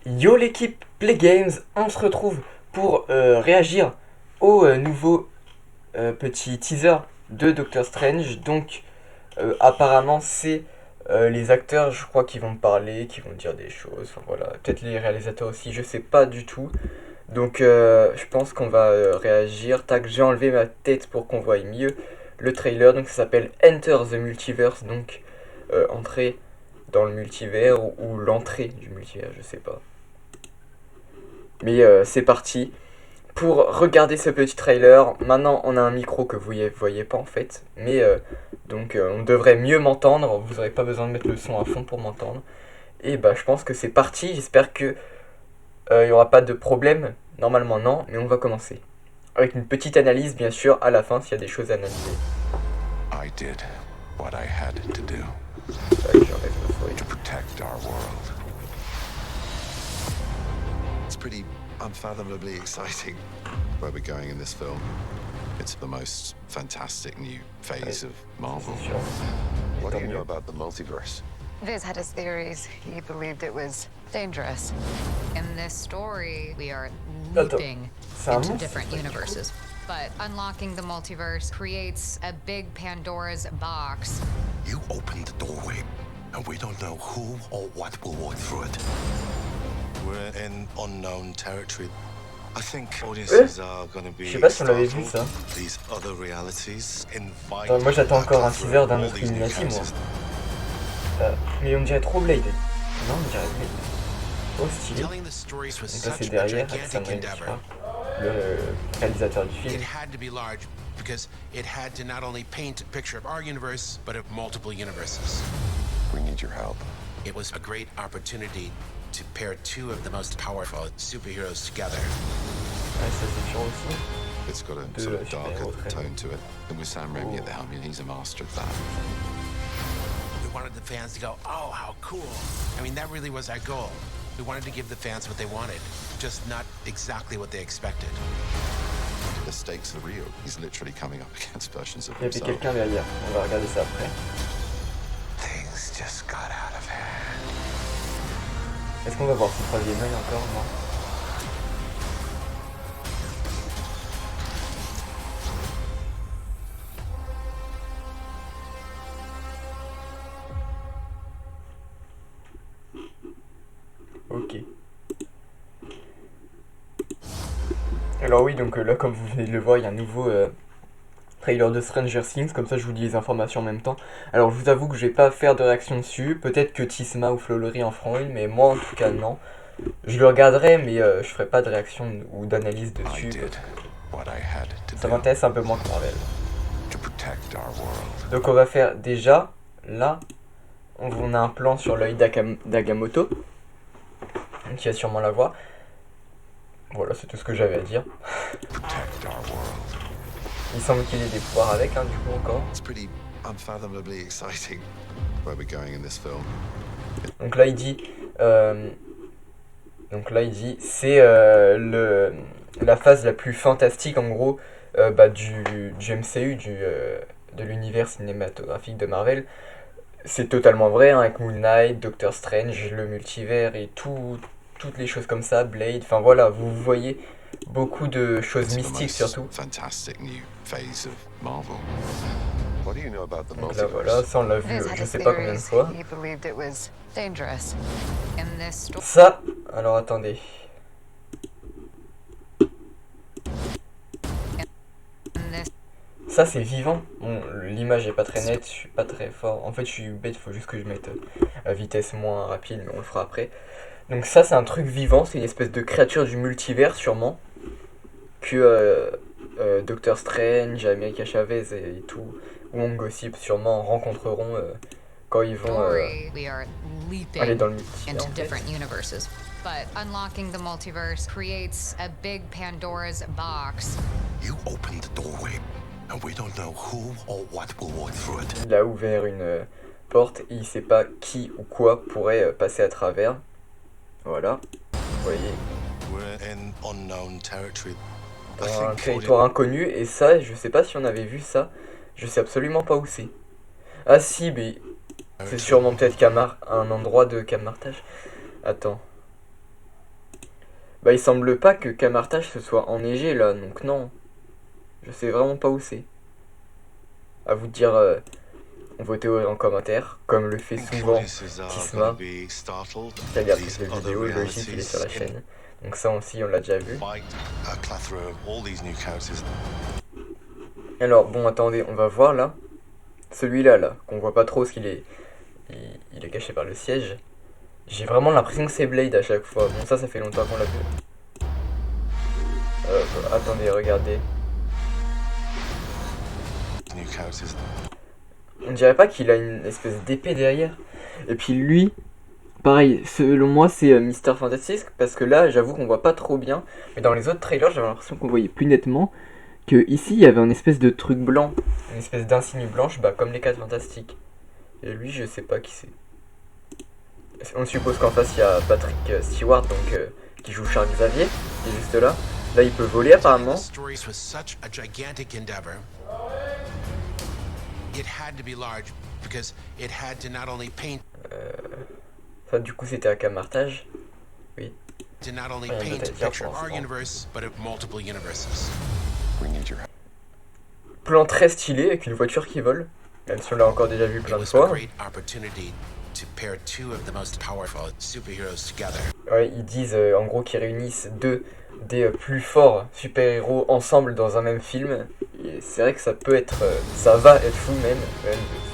Yo l'équipe Play Games, on se retrouve pour réagir au nouveau petit teaser de Doctor Strange. Donc apparemment c'est les acteurs, je crois, qui vont parler, qui vont dire des choses. Enfin voilà, peut-être les réalisateurs aussi, je sais pas du tout. Donc je pense qu'on va réagir. Tac, j'ai enlevé ma tête pour qu'on voie mieux le trailer. Donc ça s'appelle Enter the Multiverse, donc entrer dans le multivers ou l'entrée du multivers, je sais pas. Mais c'est parti pour regarder ce petit trailer. Maintenant, on a un micro que vous ne voyez pas en fait. Mais donc, on devrait mieux m'entendre. Vous n'aurez pas besoin de mettre le son à fond pour m'entendre. Et bah, je pense que c'est parti. J'espère que il n'y aura pas de problème. Normalement, non. Mais on va commencer. Avec une petite analyse, bien sûr, à la fin, s'il y a des choses à analyser. I did what I had to do J'enlève le bruit. to protect our world. It's pretty unfathomably exciting where we're going in this film. It's the most fantastic new phase of Marvel. C'est sûr. What do Tant you know mieux. about the multiverse? Viz had his theories. He believed it was dangerous. In this story, we are leaping C'est un into monstre. different universes. But unlocking the multiverse creates a big Pandora's box. You opened the doorway, and we don't know who or what will walk through it. We're in unknown territory. I think audiences are going to be Je sais pas si on l'avait vu, startled. ça. These other realities invite. Attends, moi, j'attends encore un teaser d'un all autre these new Illuminati, moi. characters. Mais on dirait trop Blade. Non, on dirait Blade. Trop stylé. Telling the stories was Donc là, c'est such a derrière, Sam gigantic Raimi, je endeavor. crois, le réalisateur du It film. had to be large because it had to not only paint a picture of our universe, but of multiple universes. We need your help. It was a great opportunity to pair two of the most powerful superheroes together. Ouais, ça c'est sûr aussi. It's got a De sort of super-héros darker très tone to it. And with Sam Raimi at the helm, he's a master of that. We wanted the fans to go, oh, how cool. I mean, that really was our goal. We wanted to give the fans what they wanted, just not exactly what they expected. The stakes are real. He's literally coming up against versions of Il y avait himself. quelqu'un derrière. On va regarder ça après. Things just got out of hand. Est-ce qu'on va voir son troisième œil encore? Non. Ok. Alors oui, donc là, comme vous venez de le voir, il y a un nouveau trailer de Stranger Things, comme ça je vous dis les informations en même temps. Alors je vous avoue que je vais pas faire de réaction dessus, peut-être que Tisma ou Flolory en feront une, mais moi en tout cas non. Je le regarderai, mais je ferai pas de réaction ou d'analyse I dessus. did what I had to Ça do m'intéresse un peu moins que Marvel. to protect our world. Donc on va faire déjà, là, on a un plan sur l'œil d'Agamotto, qui a sûrement la voix. Voilà, c'est tout ce que j'avais à dire. Protect our world. Il semble qu'il ait des pouvoirs avec, hein, du coup encore. It's pretty unfathomably exciting where we're going in this film. Donc là il dit, c'est la phase la plus fantastique en gros du MCU, de l'univers cinématographique de Marvel. C'est totalement vrai, hein, avec Moon Knight, Doctor Strange, le multivers et toutes les choses comme ça, Blade. Enfin voilà, vous voyez beaucoup de choses It's the mystiques most surtout. fantastic new phase of Marvel. What do you know about the Donc là multiverse? voilà, ça on l'a vu Viz had je his sais pas combien de theories. fois. He believed it was dangerous. In this story, Ça, alors attendez. Ça c'est vivant. Bon, l'image est pas très nette, je suis pas très fort. En fait, je suis bête, faut juste que je mette la vitesse moins rapide, mais on le fera après. Donc ça c'est un truc vivant, c'est une espèce de créature du multivers sûrement. Que Doctor Strange, America Chavez et tout, Wong Gossip sûrement rencontreront quand ils vont we are aller leaping dans le multivers. into En fait. different universes. But unlocking the multiverse creates a big Pandora's box. You opened the doorway, and we don't know who or what will walk through it. Il a ouvert une porte et il sait pas qui ou quoi pourrait passer à travers. Voilà, vous voyez, We're in unknown territory. I dans un think territoire inconnu. Et ça, je sais pas si on avait vu ça. Je sais absolument pas où c'est. Ah si, mais c'est sûrement peut-être un endroit de camartage. Attends. Bah il semble pas que Camartage se soit enneigé là, donc non. Je sais vraiment pas où c'est. À vous de dire, votez en commentaire, comme le fait souvent Claudius is Tisma, gonna be startled. qui regarde These toutes les other vidéos, logique, il est sur la realities chaîne. Donc ça aussi, on l'a déjà vu. invite a plethora of all these new characters. Alors, bon, attendez, on va voir là. Celui-là, là, qu'on voit pas trop parce qu'il est... Il est caché par le siège. J'ai vraiment l'impression que c'est Blade à chaque fois. Bon, ça fait longtemps qu'on l'a vu. Attendez, regardez. New characters. On dirait pas qu'il a une espèce d'épée derrière. Et puis lui, pareil, selon moi, c'est Mister Fantastic. Parce que là, j'avoue qu'on voit pas trop bien. Mais dans les autres trailers, j'avais l'impression qu'on voyait plus nettement. Que ici, il y avait un espèce de truc blanc. Une espèce d'insigne blanche, bah, comme les 4 Fantastiques. Et lui, je sais pas qui c'est. On suppose qu'en face, il y a Patrick Stewart, donc, qui joue Charles Xavier, qui est juste là. Là, il peut voler apparemment. The story was such a gigantic endeavor. It had to be large because it had to not only paint Ça, du coup, c'était à Camartage. Oui. to not only Yeah, paint but a it's your picture of fault, our so. universe, but of multiple universes. We need your Plan très stylé avec une voiture qui vole. Même si on l'a encore déjà vu It plein de was a fois. great opportunity to pair two of the most powerful superheroes together. Ouais, ils disent en gros qu'ils réunissent deux des plus forts super-héros ensemble dans un même film. Et c'est vrai que ça peut être. Ça va être fou même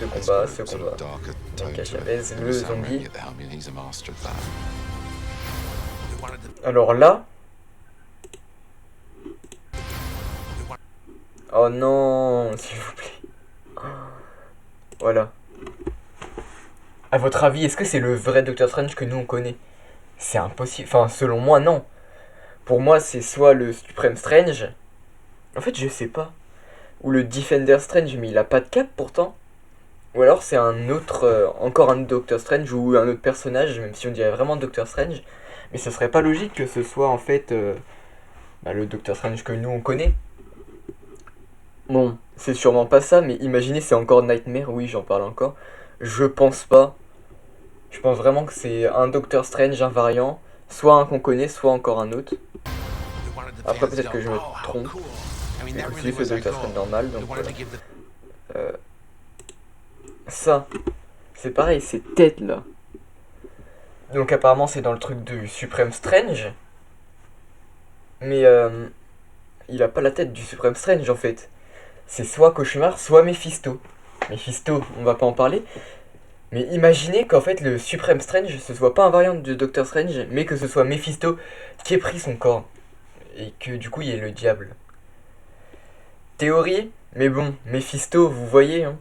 ce combat, ce sort combat. of darker Donc, tone to Chavez, it. le Sam zombie. Raimi at the helm, and he's a master of that. We wanted to, Alors là. we want, Oh non, s'il vous plaît. Voilà. À votre avis, est-ce que c'est le vrai Doctor Strange que nous on connaît? C'est impossible. Enfin, selon moi, non. Pour moi, c'est soit le Supreme Strange. En fait, je sais pas. Ou le Defender Strange, mais il a pas de cape pourtant. Ou alors c'est un autre, encore un autre Doctor Strange ou un autre personnage, même si on dirait vraiment Doctor Strange. Mais ce serait pas logique que ce soit en fait le Doctor Strange que nous on connaît. Bon, c'est sûrement pas ça, mais imaginez c'est encore Nightmare, oui j'en parle encore. Je pense pas. Je pense vraiment que c'est un Doctor Strange, un variant, soit un qu'on connaît, soit encore un autre. we wanted the Après fans to peut-être go, que je me oh, how trompe. cool. I mean, Et that aussi really c'est was our Doctor goal. Strange normal, We donc wanted voilà. to give the Ça, c'est pareil, cette tête là. Donc apparemment c'est dans le truc du Supreme Strange. Mais il a pas la tête du Supreme Strange en fait. C'est soit Cauchemar, soit Mephisto. Mephisto, on va pas en parler. Mais imaginez qu'en fait le Supreme Strange ce soit pas un variant de Doctor Strange, mais que ce soit Mephisto qui ait pris son corps. Et que du coup il y ait le diable. Théorie, mais bon, Mephisto, vous voyez, hein.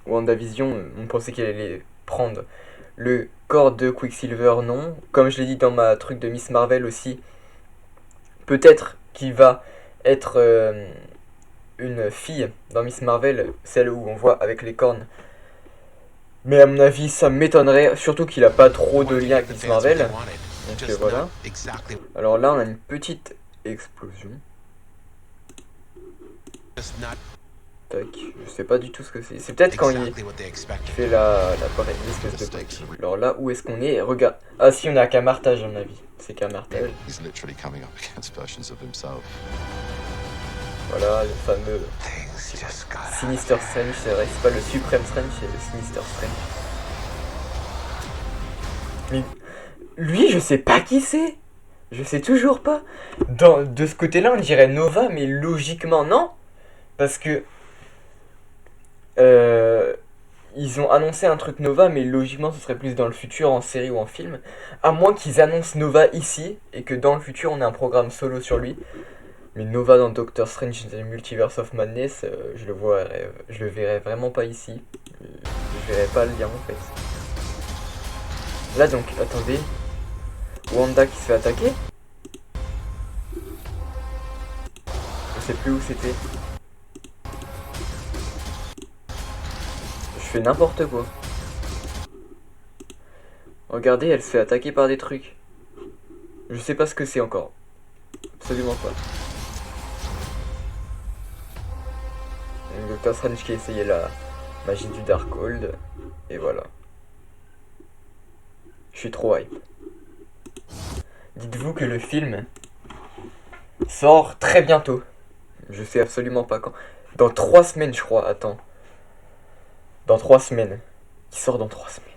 WandaVision, on pensait qu'elle allait prendre le corps de Quicksilver, non. Comme je l'ai dit dans ma truc de Miss Marvel aussi, peut-être qu'il va être une fille dans Miss Marvel, celle où on voit avec les cornes. Mais à mon avis, ça m'étonnerait, surtout qu'il a pas trop de lien avec Miss Marvel. Donc voilà. Exactly, Alors là, on a une petite explosion. just not Tac, je sais pas du tout ce que c'est. C'est peut-être quand il exactly what they expected. fait l'espèce de brique. Alors là, où est-ce qu'on est? Regarde. Ah si, on est à Camartage, à mon avis. C'est Camartage. He's literally coming up against versions of himself. Voilà, le fameux Things just got out. Sinister Strange, c'est vrai. C'est pas le Supreme Strange, c'est le Sinister Strange. Mais lui, je sais pas qui c'est. Je sais toujours pas. De ce côté-là, on dirait Nova, mais logiquement, non. Parce que... ils ont annoncé un truc Nova, mais logiquement ce serait plus dans le futur, en série ou en film. À moins qu'ils annoncent Nova ici, et que dans le futur on ait un programme solo sur lui. Mais Nova dans Doctor Strange The Multiverse of Madness, je le verrais vraiment pas ici. Je verrais pas le lien en fait. Là donc, attendez. Wanda qui se fait attaquer. Je sais plus où c'était. Je fais n'importe quoi. Regardez, elle se fait attaquer par des trucs. Je sais pas ce que c'est encore. Absolument pas. Doctor Strange qui a essayé la magie du Darkhold. Et voilà. Je suis trop hype. dites-vous que le film sort très bientôt. Je sais absolument pas quand. Dans 3 semaines, je crois. Attends. Dans 3 semaines. Il sort dans 3 semaines.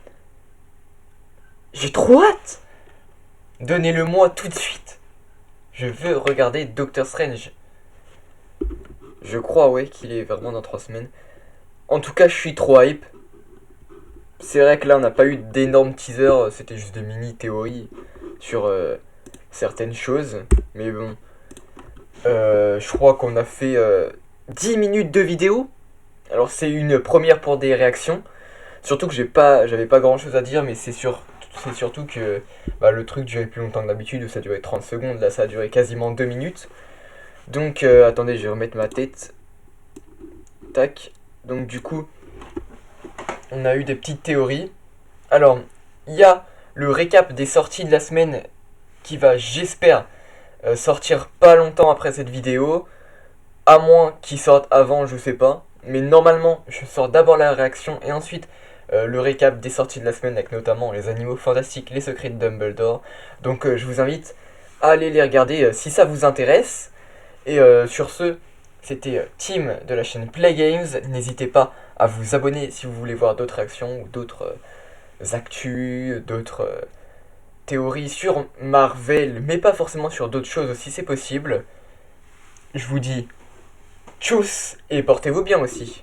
J'ai trop hâte. Donnez-le-moi tout de suite. Je veux regarder Doctor Strange. Je crois, ouais, qu'il est vraiment dans 3 semaines. En tout cas, je suis trop hype. C'est vrai que là, on n'a pas eu d'énormes teasers. C'était juste des mini-théories sur certaines choses. Mais bon. Je crois qu'on a fait 10 minutes de vidéo. Alors, c'est une première pour des réactions. Surtout que j'avais pas grand chose à dire, mais c'est surtout que le truc durait plus longtemps que d'habitude, où ça durait 30 secondes, là ça a duré quasiment 2 minutes. Donc attendez, je vais remettre ma tête. Tac. Donc du coup, on a eu des petites théories. Alors, il y a le récap des sorties de la semaine qui va, j'espère, sortir pas longtemps après cette vidéo. À moins qu'il sorte avant, je sais pas. Mais normalement, je sors d'abord la réaction et ensuite le récap des sorties de la semaine avec notamment les animaux fantastiques, les secrets de Dumbledore. Donc je vous invite à aller les regarder si ça vous intéresse. Et sur ce, c'était Tim de la chaîne Play Games. N'hésitez pas à vous abonner si vous voulez voir d'autres réactions ou d'autres actus, d'autres théories sur Marvel, mais pas forcément sur d'autres choses aussi, c'est possible. Je vous dis tchuss et portez-vous bien aussi.